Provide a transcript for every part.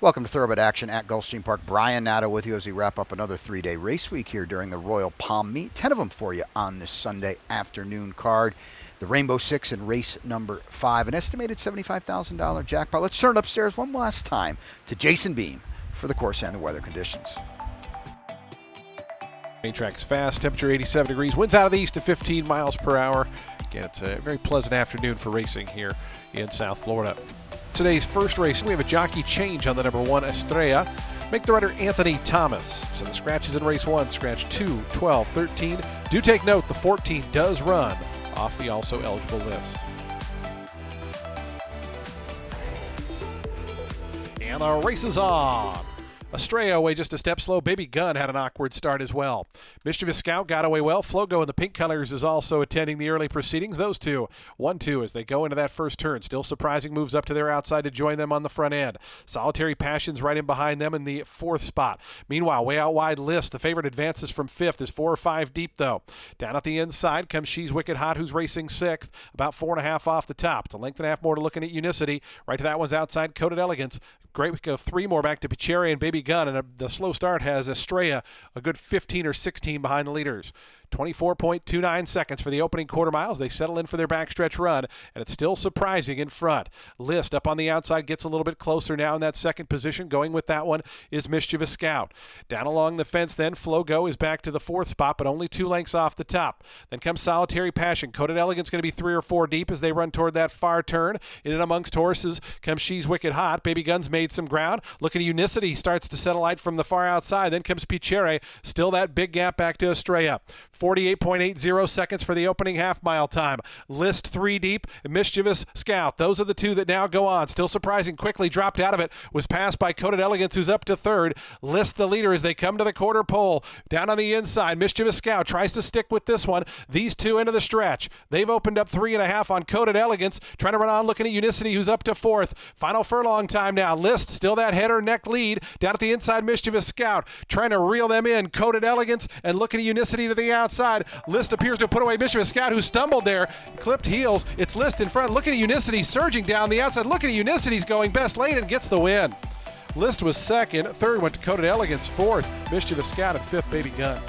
Welcome to Thoroughbred Action at Gulfstream Park. Brian Nato with you as we wrap up another three-day race week here during the Royal Palm Meet. 10 of them for you on this Sunday afternoon card. The Rainbow Six in race number 5, an estimated $75,000 jackpot. Let's turn it upstairs one last time to Jason Beam for the course and the weather conditions. Main track is fast, temperature 87 degrees, winds out of the east at 15 miles per hour. Again, it's a very pleasant afternoon for racing here in South Florida. Today's first race, we have a jockey change on the number 1 Estrella. Make the rider Anthony Thomas. So the scratches in race 1, scratch 2, 12, 13. Do take note, the 14 does run off the also eligible list. And the race is on. Estrella away just a step slow. Baby Gun had an awkward start as well. Mischievous Scout got away well. Flogo in the pink colors is also attending the early proceedings. Those two, 1-2 as they go into that first turn. Still surprising moves up to their outside to join them on the front end. Solitary Passion's right in behind them in the 4th spot. Meanwhile, way out wide List. The favorite advances from 5th, is 4 or 5 deep though. Down at the inside comes She's Wicked Hot, who's racing 6th, about 4.5 off the top. It's a length and a half more to looking at Unicity. Right to that one's outside Coded Elegance. Great, we go 3 more back to Picheri and Baby Gun, and the slow start has Estrella a good 15 or 16 behind the leaders. 24.29 seconds for the opening quarter miles. They settle in for their backstretch run, and it's still surprising in front. List up on the outside gets a little bit closer now in that second position. Going with that one is Mischievous Scout. Down along the fence then, Flogo is back to the 4th spot, but only 2 lengths off the top. Then comes Solitary Passion. Coded Elegance going to be 3 or 4 deep as they run toward that far turn. In and amongst horses comes She's Wicked Hot. Baby Gun's made some ground. Looking at Unicity, starts to settle out from the far outside. Then comes Picheri. Still that big gap back to Estrella. 48.80 seconds for the opening half-mile time. List 3 deep, Mischievous Scout. Those are the 2 that now go on. Still surprising, quickly dropped out of it. Was passed by Coded Elegance, who's up to 3rd. List the leader as they come to the quarter pole. Down on the inside, Mischievous Scout tries to stick with this one. These 2 into the stretch. They've opened up 3.5 on Coded Elegance. Trying to run on, looking at Unicity, who's up to 4th. Final furlong time now. List still that head or neck lead. Down at the inside, Mischievous Scout trying to reel them in. Coded Elegance and looking at Unicity to the outside. List appears to put away Mischievous Scout, who stumbled there. Clipped heels. It's List in front. Looking at Unicity surging down the outside. Looking at Unicity's going best late and gets the win. List was 2nd. 3rd went to Coded Elegance. 4th, Mischievous Scout, and 5th, Baby Gun.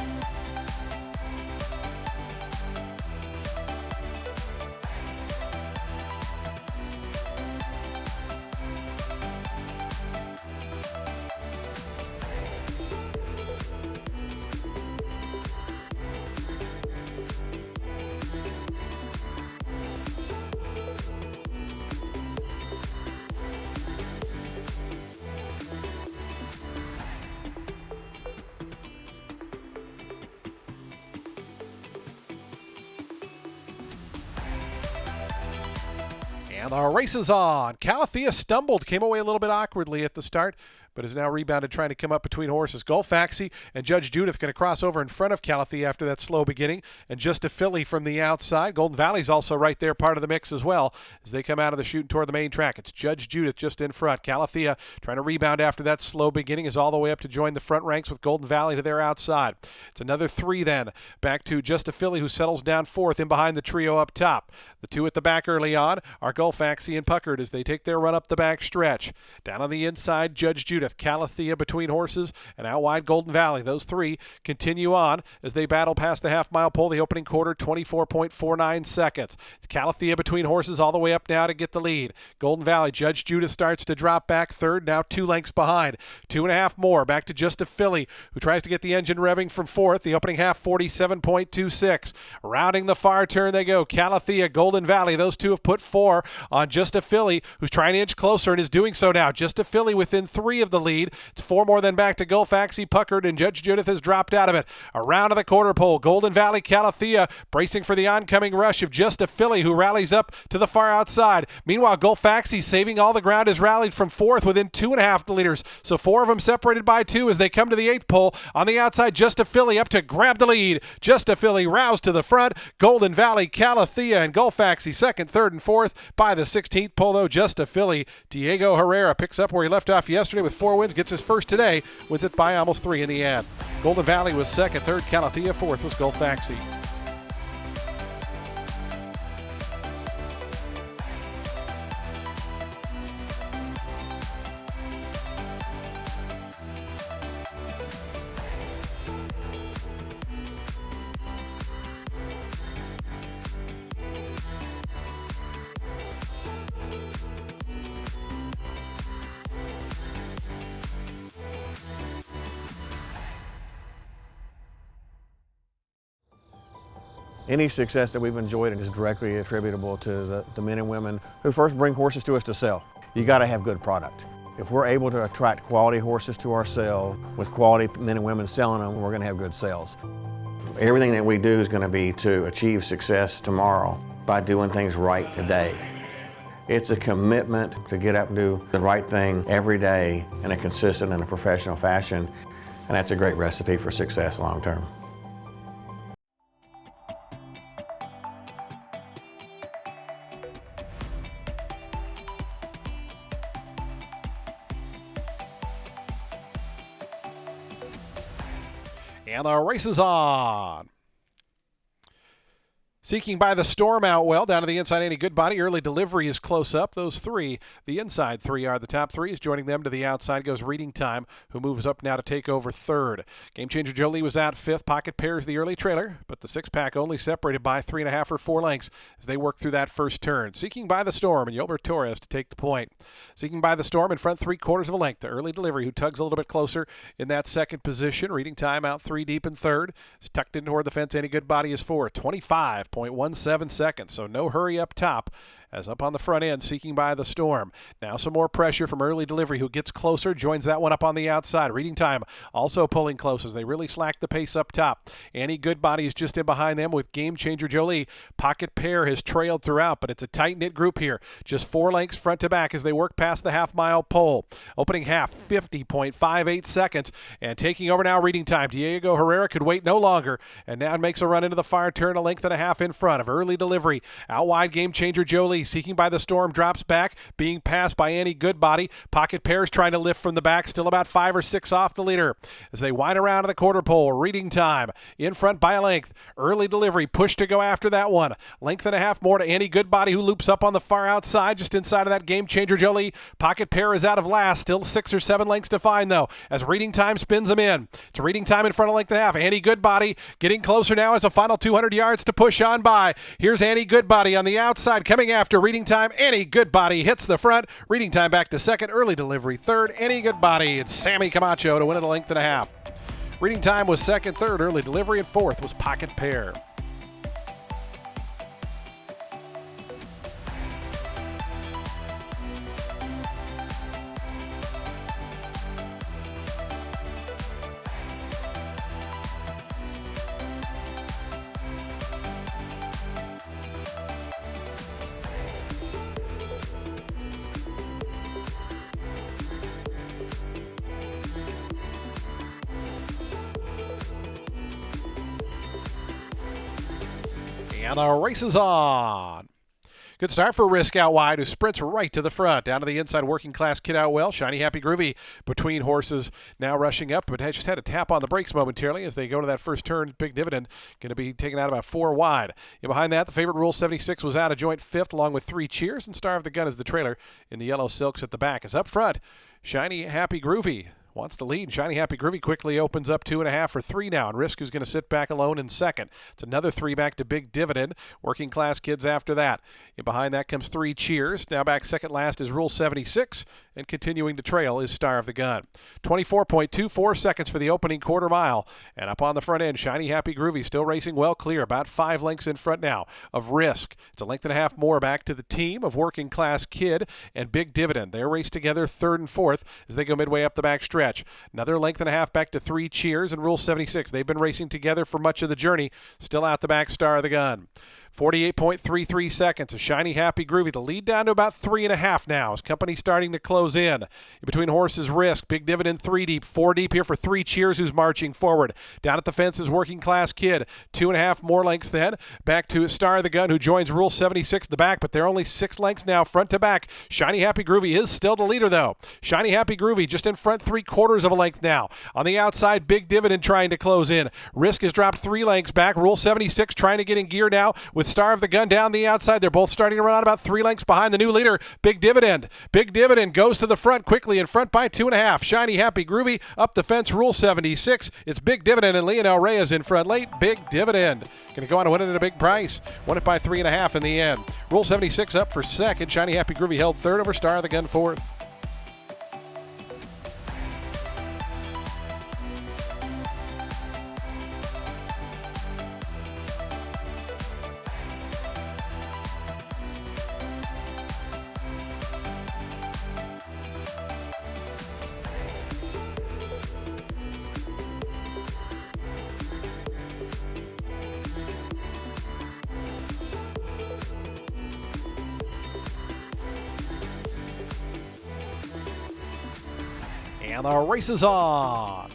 And the race is on. Calathea stumbled, came away a little bit awkwardly at the start, but is now rebounded trying to come up between horses. Gulfaxi and Judge Judith going to cross over in front of Calathea after that slow beginning. And Just a Filly from the outside. Golden Valley's also right there, part of the mix as well, as they come out of the chute toward the main track. It's Judge Judith just in front. Calathea trying to rebound after that slow beginning is all the way up to join the front ranks with Golden Valley to their outside. It's another 3 then. Back to Just a Filly, who settles down 4th in behind the trio up top. The 2 at the back early on are Gulfaxi and Puckard as they take their run up the back stretch. Down on the inside, Judge Judith. Calathea between horses, and out wide Golden Valley. Those 3 continue on as they battle past the half-mile pole. The opening quarter, 24.49 seconds. It's Calathea between horses all the way up now to get the lead. Golden Valley, Judge Judith starts to drop back 3rd, now 2 lengths behind. 2.5 more, back to Just a Filly, who tries to get the engine revving from 4th. The opening half, 47.26. Rounding the far turn they go. Calathea, Golden Valley, those 2 have put 4 on Just a Filly, who's trying to inch closer and is doing so now. Just a Filly within 3 of the lead. It's 4 more than back to Gulfaxi, Puckard, and Judge Judith has dropped out of it. Around to the quarter pole, Golden Valley, Calathea bracing for the oncoming rush of Just a Filly, who rallies up to the far outside. Meanwhile, Gulfaxi, saving all the ground, has rallied from 4th within 2.5 the leaders. So 4 of them separated by 2 as they come to the 8th pole. On the outside, Just a Filly up to grab the lead. Just a Filly roused to the front. Golden Valley, Calathea, and Gulfaxi 2nd, 3rd, and 4th. By the 16th pole, though, Just a Filly. Diego Herrera picks up where he left off yesterday with 4 wins. Gets his first today, wins it by almost 3 in the end. Golden Valley was 2nd, 3rd, Calathea, 4th was Gulfaxi. Any success that we've enjoyed is directly attributable to the men and women who first bring horses to us to sell. You got to have good product. If we're able to attract quality horses to our sale with quality men and women selling them, we're going to have good sales. Everything that we do is going to be to achieve success tomorrow by doing things right today. It's a commitment to get up and do the right thing every day in a consistent and a professional fashion, and that's a great recipe for success long term. And the race is on. Seeking by the Storm out well. Down to the inside, Any Goodbody. Early Delivery is close up. Those three, the inside three, are the top threes. Joining them to the outside goes Reading Time, who moves up now to take over third. Game Changer Jolie was out fifth. Pocket Pairs the early trailer, but the six-pack only separated by 3.5 or 4 lengths as they work through that first turn. Seeking by the Storm and Yolbert Torres to take the point. Seeking by the Storm in front 3/4 of a length. The Early Delivery, who tugs a little bit closer in that second position. Reading Time out 3 deep in third. It's tucked in toward the fence. Any Goodbody is fourth. 25.17 seconds, so no hurry up top. As up on the front end, Seeking by the Storm. Now some more pressure from Early Delivery, who gets closer, joins that one up on the outside. Reading Time also pulling close as they really slack the pace up top. Any Goodbody is just in behind them with Game Changer Jolie. Pocket Pair has trailed throughout, but it's a tight-knit group here. Just 4 lengths front to back as they work past the half-mile pole. Opening half, 50.58 seconds. And taking over now, Reading Time. Diego Herrera could wait no longer, and now makes a run into the fire turn, 1.5 lengths in front of Early Delivery. Out wide, Game Changer Jolie. Seeking by the Storm drops back, being passed by Any Goodbody. Pocket Pairs trying to lift from the back, still about 5 or 6 off the leader. As they wind around to the quarter pole, Reading Time in front by a length. Early Delivery push to go after that one. 1.5 lengths more to Any Goodbody, who loops up on the far outside, just inside of that Game Changer Jolie. Pocket Pair is out of last, still 6 or 7 lengths to find though, as Reading Time spins them in. It's Reading Time in front of 1.5 lengths. Any Goodbody getting closer now as a final 200 yards to push on by. Here's Any Goodbody on the outside coming after Reading Time. Any Goodbody hits the front. Reading Time back to second. Early Delivery third. Any Goodbody and Sammy Camacho to win it 1.5 lengths. Reading Time was second. Third, Early Delivery, and fourth was Pocket Pair. And the race is on. Good start for Risk out wide, who sprints right to the front. Down to the inside, Working Class Kid out well. Shiny Happy Groovy between horses now rushing up, but just had to tap on the brakes momentarily as they go to that first turn. Big Dividend going to be taken out about 4 wide. And behind that, the favorite Rule 76 was out a joint 5th along with 3 Cheers, and Star of the Gun is the trailer in the yellow silks at the back. As up front, Shiny Happy Groovy wants the lead. Shiny Happy Groovy quickly opens up 2.5 for 3 now, and Risk is going to sit back alone in second. It's another 3 back to Big Dividend. Working Class Kids after that. And behind that comes 3 Cheers. Now back second last is Rule 76, and continuing to trail is Star of the Gun. 24.24 seconds for the opening quarter mile. And up on the front end, Shiny Happy Groovy still racing well clear, about 5 lengths in front now of Risk. It's a 1.5 lengths more back to the team of Working Class Kid and Big Dividend. They're raced together third and fourth as they go midway up the back stretch. Another 1.5 lengths back to 3 Cheers and Rule 76. They've been racing together for much of the journey. Still out the back, Star of the Gun. 48.33 seconds. A Shiny Happy Groovy. The lead down to about 3.5 now as company starting to close in. Between horses, Risk. Big Dividend 3 deep. 4 deep here for 3 Cheers, who's marching forward. Down at the fence is Working Class Kid. 2.5 more lengths then. Back to Star of the Gun, who joins Rule 76 at the back, but they're only 6 lengths now front to back. Shiny Happy Groovy is still the leader though. Shiny Happy Groovy just in front 3/4 of a length now. On the outside, Big Dividend trying to close in. Risk has dropped 3 lengths back. Rule 76 trying to get in gear now with Star of the Gun down the outside. They're both starting to run out about 3 lengths behind the new leader, Big Dividend. Big Dividend goes to the front quickly, in front by 2.5. Shiny Happy Groovy up the fence, Rule 76. It's Big Dividend and Leonel Reyes in front late. Big Dividend going to go on to win it at a big price. Won it by 3.5 in the end. Rule 76 up for second. Shiny Happy Groovy held third over Star of the Gun fourth. And the race is on.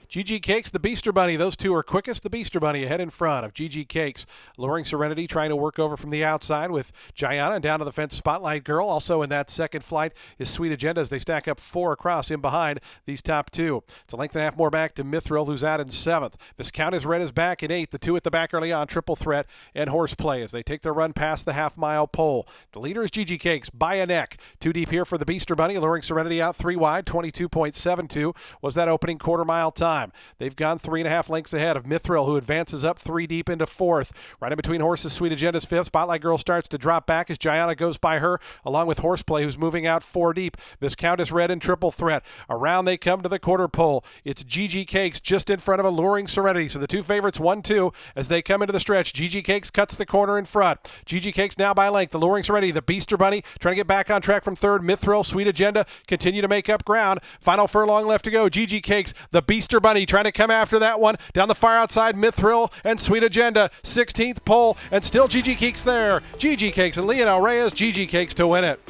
GG Cakes, the Beaster Bunny. Those two are quickest. The Beaster Bunny ahead in front of GG Cakes. Luring Serenity trying to work over from the outside with Gianna down to the fence. Spotlight Girl also in that second flight is Sweet Agenda as they stack up 4 across in behind these top 2. It's a length and a half more back to Mithril, who's out in 7th. Viscount is Red is back in 8th. The 2 at the back early on, Triple Threat and Horseplay as they take their run past the half-mile pole. The leader is GG Cakes by a neck. 2 deep here for the Beaster Bunny. Luring Serenity out 3 wide. 22.72 was that opening quarter-mile time. They've gone 3.5 lengths ahead of Mithril, who advances up 3 deep into 4th. Right in between horses, Sweet Agenda's 5th. Spotlight Girl starts to drop back as Gianna goes by her, along with Horseplay, who's moving out 4 deep. Viscount is Red and Triple Threat. Around they come to the quarter pole. It's GG Cakes just in front of Alluring Serenity. So the 2 favorites, 1-2, as they come into the stretch. GG Cakes cuts the corner in front. GG Cakes now by length. Alluring Serenity, the Beaster Bunny, trying to get back on track from 3rd. Mithril, Sweet Agenda continue to make up ground. Final furlong left to go. GG Cakes, the Beaster Bunny, trying to come after that one. Down the far outside, Mithril and Sweet Agenda. 16th pole, and still GG Cakes there. GG Cakes and Leonel Reyes. GG Cakes to win it.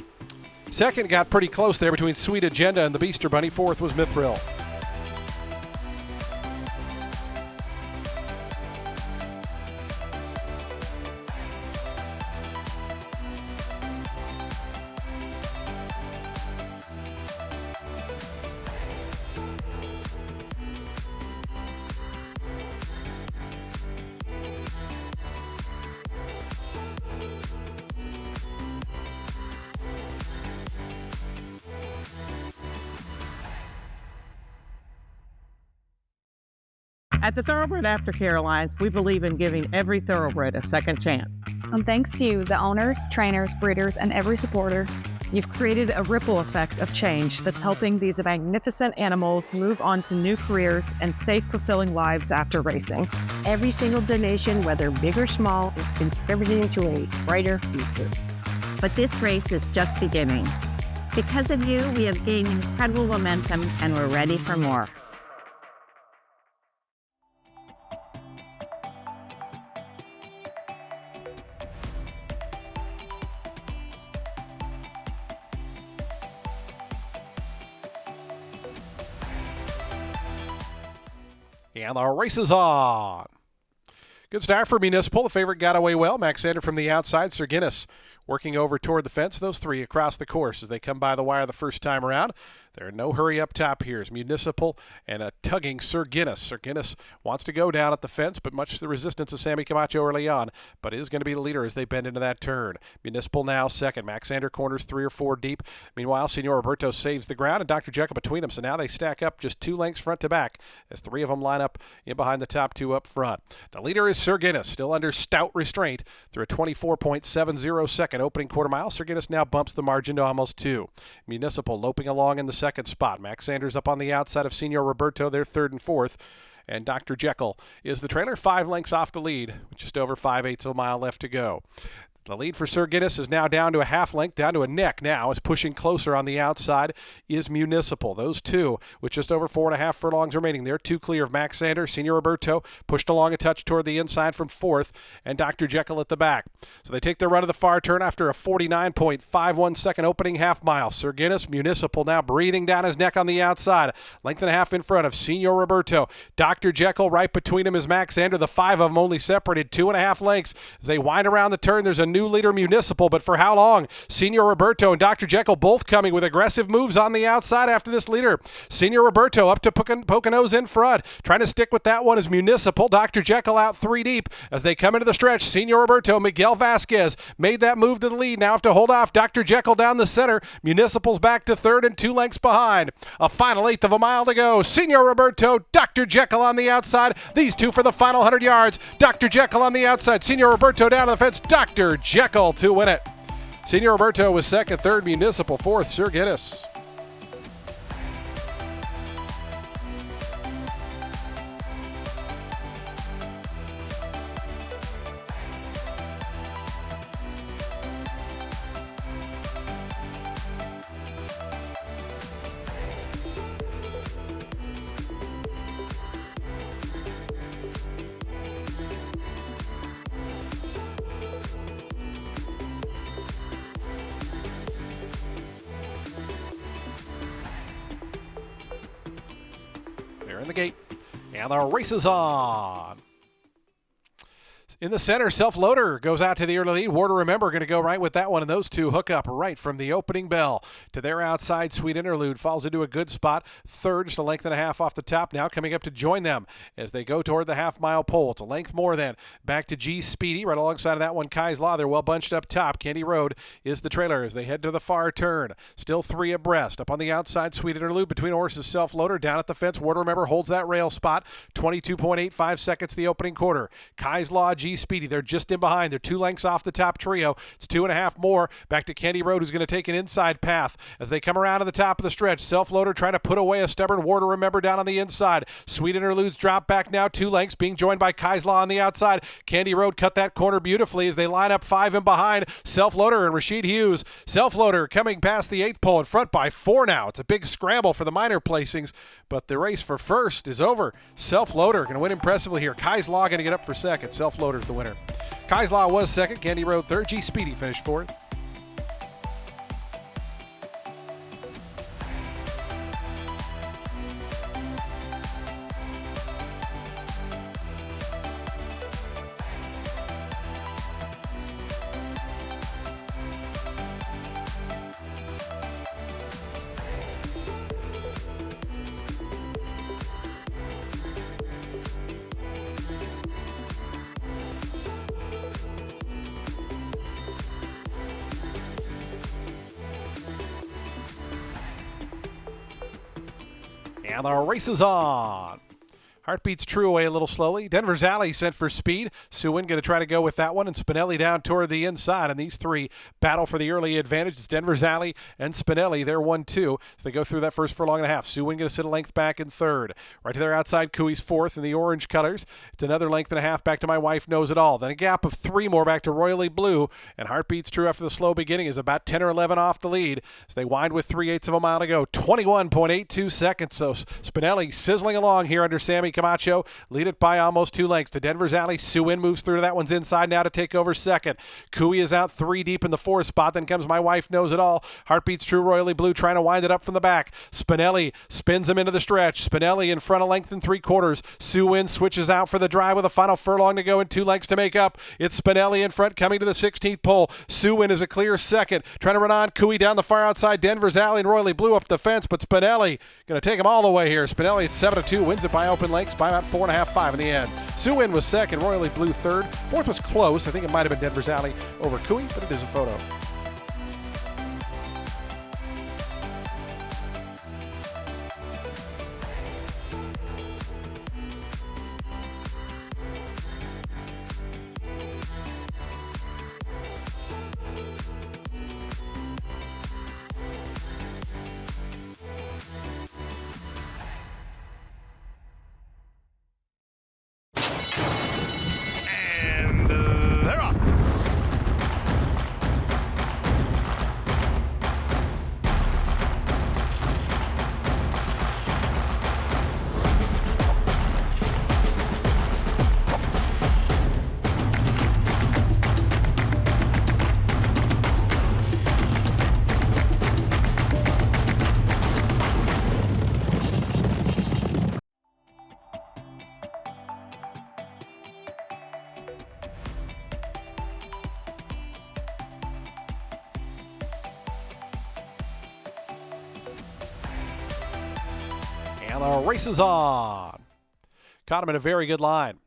Second got pretty close there between Sweet Agenda and the Beaster Bunny. 4th was Mithril. At the Thoroughbred Aftercare Alliance, we believe in giving every thoroughbred a second chance. And thanks to you, the owners, trainers, breeders, and every supporter, you've created a ripple effect of change that's helping these magnificent animals move on to new careers and safe, fulfilling lives after racing. Every single donation, whether big or small, is contributing to a brighter future. But this race is just beginning. Because of you, we have gained incredible momentum and we're ready for more. And the race is on. Good start for Municipal. The favorite got away well. Max Sander from the outside. Sir Guinness working over toward the fence. Those 3 across the course as they come by the wire the first time around. They're in no hurry up top here. It's Municipal and a tugging Sir Guinness. Sir Guinness wants to go down at the fence, but much to the resistance of Sammy Camacho early on, but is going to be the leader as they bend into that turn. Municipal now second. Max Sander corners 3 or 4 deep. Meanwhile, Senor Roberto saves the ground and Dr. Jekyll between them, so now they stack up just 2 lengths front to back as 3 of them line up in behind the top 2 up front. The leader is Sir Guinness, still under stout restraint through a 24.70 second opening quarter mile. Sir Guinness now bumps the margin to almost 2. Municipal loping along in the second spot. Max Sanders up on the outside of Senor Roberto. They're 3rd and 4th. And Dr. Jekyll is the trailer 5 lengths off the lead with just over 5/8 of a mile left to go. The lead for Sir Guinness is now down to a half length, down to a neck now, as pushing closer on the outside is Municipal. Those 2 with just over 4.5 furlongs remaining. They're 2 clear of Max Sanders. Senor Roberto pushed along a touch toward the inside from 4th, and Dr. Jekyll at the back. So they take their run to the far turn after a 49.51 second opening half mile. Sir Guinness, Municipal now breathing down his neck on the outside. Length and a half in front of Senor Roberto. Dr. Jekyll right between him is Max Sander. The 5 of them only separated 2.5 lengths. As they wind around the turn, there's a new leader, Municipal, but for how long? Senor Roberto and Dr. Jekyll both coming with aggressive moves on the outside after this leader. Senor Roberto up to Poconos in front, trying to stick with that one is Municipal. Dr. Jekyll out 3 deep as they come into the stretch. Senor Roberto, Miguel Vasquez made that move to the lead. Now have to hold off Dr. Jekyll down the center. Municipal's back to 3rd and 2 lengths behind. A final 1/8 of a mile to go. Senor Roberto, Dr. Jekyll on the outside. These 2 for the final 100 yards. Dr. Jekyll on the outside. Senor Roberto down to the fence. Dr. Jekyll to win it. Senor Roberto was 2nd, 3rd, Municipal 4th, Sir Guinness. and the gate. And the race is on. In the center, Self-Loader goes out to the early lead. War to Remember going to go right with that one, and those two hook up right from the opening bell to their outside. Sweet Interlude falls into a good spot. Third, just a length and a half off the top. Now coming up to join them as they go toward the half-mile pole. It's a length more then. Back to G Speedy right alongside of that one. Kai's Law, they're well bunched up top. Candy Road is the trailer as they head to the far turn. Still three abreast. Up on the outside, Sweet Interlude between horses. Self-Loader down at the fence. War to Remember holds that rail spot. 22.85 seconds the opening quarter. Kai's Law, G Speedy, they're just in behind. They're 2 lengths off the top trio. It's 2.5 more. Back to Candy Road, who's going to take an inside path as they come around to the top of the stretch. Self-Loader trying to put away a stubborn War to Remember down on the inside. Sweet Interludes drop back now 2 lengths, being joined by Kai's Law on the outside. Candy Road cut that corner beautifully as they line up 5 in behind. Self-Loader and Rashid Hughes. Self-Loader coming past the 8th pole in front by 4 now. It's a big scramble for the minor placings, but the race for first is over. Self-Loader going to win impressively here. Kai's Law going to get up for second. Self-Loader's the winner. Kai's Law was second. Candy Road third. G Speedy finished fourth. And the race is on. Heartbeats true away a little slowly. Denver's Alley sent for speed. Suwin going to try to go with that one, and Spinelli down toward the inside. And these three battle for the early advantage. It's Denver's Alley and Spinelli. They're 1-2 as they go through that first furlong and a half. Suwin going to sit a length back in third. Right to their outside, Cooey's fourth in the orange colors. It's another length and a half back to My Wife Knows It All. Then a gap of 3 more back to Royally Blue. And Heartbeats true after the slow beginning is about 10 or 11 off the lead as they wind with 3/8 of a mile to go. 21.82 seconds. So Spinelli sizzling along here under Sammy Camacho. Lead it by almost 2 lengths to Denver's Alley. Suwin moves through to that one's inside now to take over second. Cooey is out 3 deep in the 4th spot. Then comes My Wife Knows It All. Heartbeats true, Royally Blue trying to wind it up from the back. Spinelli spins him into the stretch. Spinelli in front of length and 3/4. Suwin switches out for the drive with a final furlong to go and 2 lengths to make up. It's Spinelli in front coming to the 16th pole. Suwin is a clear second. Trying to run on. Cooey down the far outside. Denver's Alley and Royally Blue up the fence, but Spinelli going to take him all the way here. Spinelli at 7-2 wins it by open lengths by about 4.5, 5 in the end. Suwin was second, Royally Blue third. Fourth was close. I think it might have been Denver's Alley over Cooey, but it is a photo. They're off. And the race is on. Caught him in a very good line.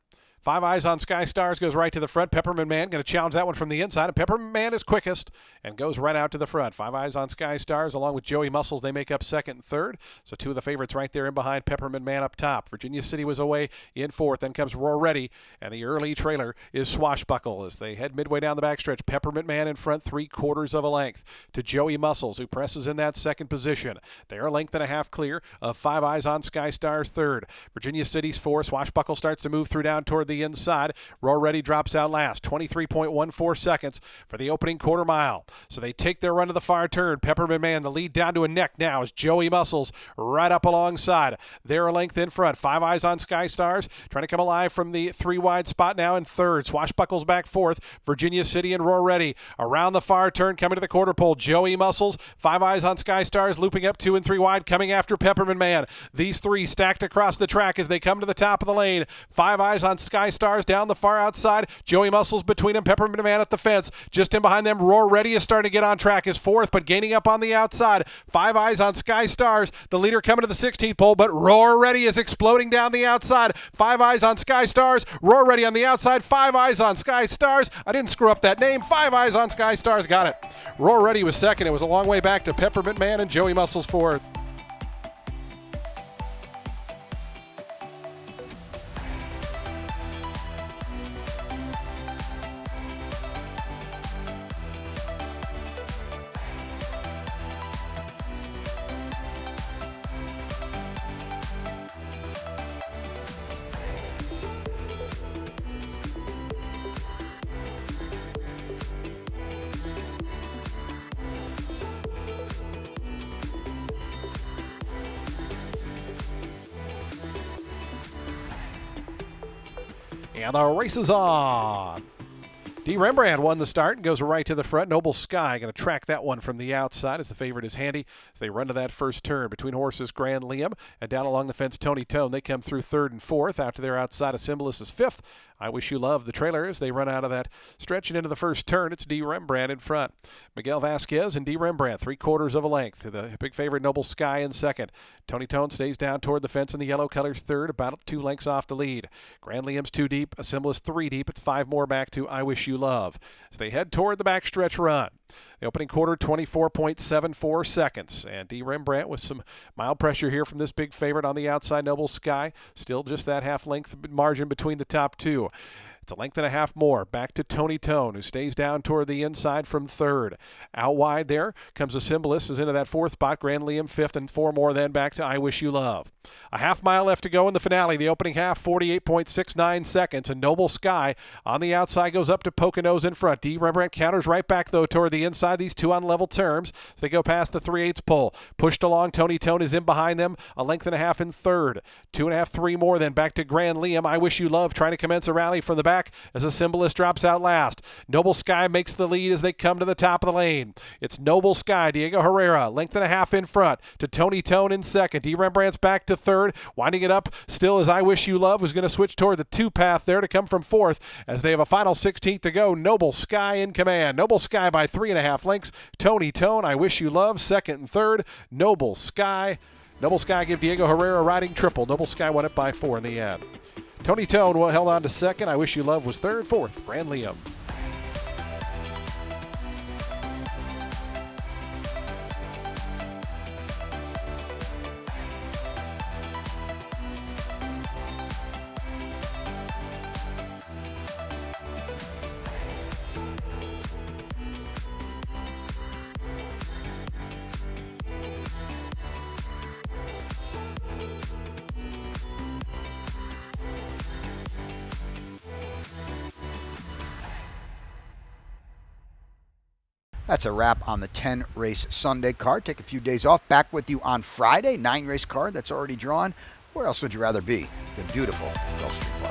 5 Eyes on Sky Stars goes right to the front. Peppermint Man going to challenge that one from the inside. And Peppermint Man is quickest and goes right out to the front. 5 Eyes on Sky Stars along with Joey Muscles. They make up second and third. So 2 of the favorites right there in behind Peppermint Man up top. Virginia City was away in fourth. Then comes Roar Ready. And the early trailer is Swashbuckle as they head midway down the backstretch. Peppermint Man in front 3/4 of a length to Joey Muscles, who presses in that second position. They're a length and a half clear of 5 Eyes on Sky Stars third. Virginia City's 4. Swashbuckle starts to move through down toward the inside. Roar Ready drops out last. 23.14 seconds for the opening quarter mile. So they take their run to the far turn. Peppermint Man, the lead down to a neck now as Joey Muscles right up alongside. They're a length in front. Five Eyes on Sky Stars trying to come alive from the three wide spot now in third. Swashbuckles back fourth. Virginia City and Roar Ready around the far turn coming to the quarter pole. Joey Muscles, Five Eyes on Sky Stars looping up 2 and 3 wide coming after Peppermint Man. These three stacked across the track as they come to the top of the lane. Five Eyes on Sky Stars down the far outside. Joey Muscles between them. Peppermint Man at the fence. Just in behind them, Roar Ready is starting to get on track. Is fourth, but gaining up on the outside. Five Eyes on Sky Stars, the leader coming to the 16th pole, but Roar Ready is exploding down the outside. Five Eyes on Sky Stars. Roar Ready on the outside. Five Eyes on Sky Stars. I didn't screw up that name. Five Eyes on Sky Stars. Got it. Roar Ready was second. It was a long way back to Peppermint Man and Joey Muscles fourth. And the race is on. D. Rembrandt won the start and goes right to the front. Noble Sky going to track that one from the outside as the favorite is handy as they run to that first turn. Between horses, Grand Liam and down along the fence, Tony Tone. They come through third and fourth. After they're outside, a Symbolist is fifth. I Wish You Love the trailer as they run out of that stretch and into the first turn. It's D. Rembrandt in front. Miguel Vasquez and D. Rembrandt, 3/4 of a length. The big favorite, Noble Sky, in second. Tony Tone stays down toward the fence in the yellow colors third, about 2 lengths off the lead. Grand Liam's 2 deep, a Symbolist 3 deep. It's 5 more back to I Wish You Love as they head toward the backstretch run. The opening quarter, 24.74 seconds. And D. Rembrandt with some mild pressure here from this big favorite on the outside, Noble Sky. Still just that half-length margin between the top two. It's a length and a half more. Back to Tony Tone, who stays down toward the inside from third. Out wide there comes a Symbolist, is into that fourth spot. Grand Liam fifth, and 4 more then back to I Wish You Love. A half mile left to go in the finale. The opening half, 48.69 seconds. And Noble Sky on the outside goes up to Poconos in front. D. Rembrandt counters right back, though, toward the inside. These two on level terms as they go past the 3/8 pole. Pushed along, Tony Tone is in behind them. A length and a half in third. 2.5, 3 more then back to Grand Liam. I Wish You Love trying to commence a rally from the back as a Symbolist drops out last. Noble Sky makes the lead as they come to the top of the lane. It's Noble Sky, Diego Herrera, length and a half in front to Tony Tone in second. D. Rembrandt's back to third, winding it up still as I Wish You Love, who's going to switch toward the 2 path there to come from fourth as they have a final 16th to go. Noble Sky in command. Noble Sky by 3.5 lengths. Tony Tone, I Wish You Love, second and third. Noble Sky give Diego Herrera riding triple. Noble Sky won it by 4 in the end. Tony Tone held on to second. I Wish You Love was third. Fourth, Grand Liam. That's a wrap on the 10-race Sunday card. Take a few days off. Back with you on Friday. 9-race card that's already drawn. Where else would you rather be than beautiful Gulfstream?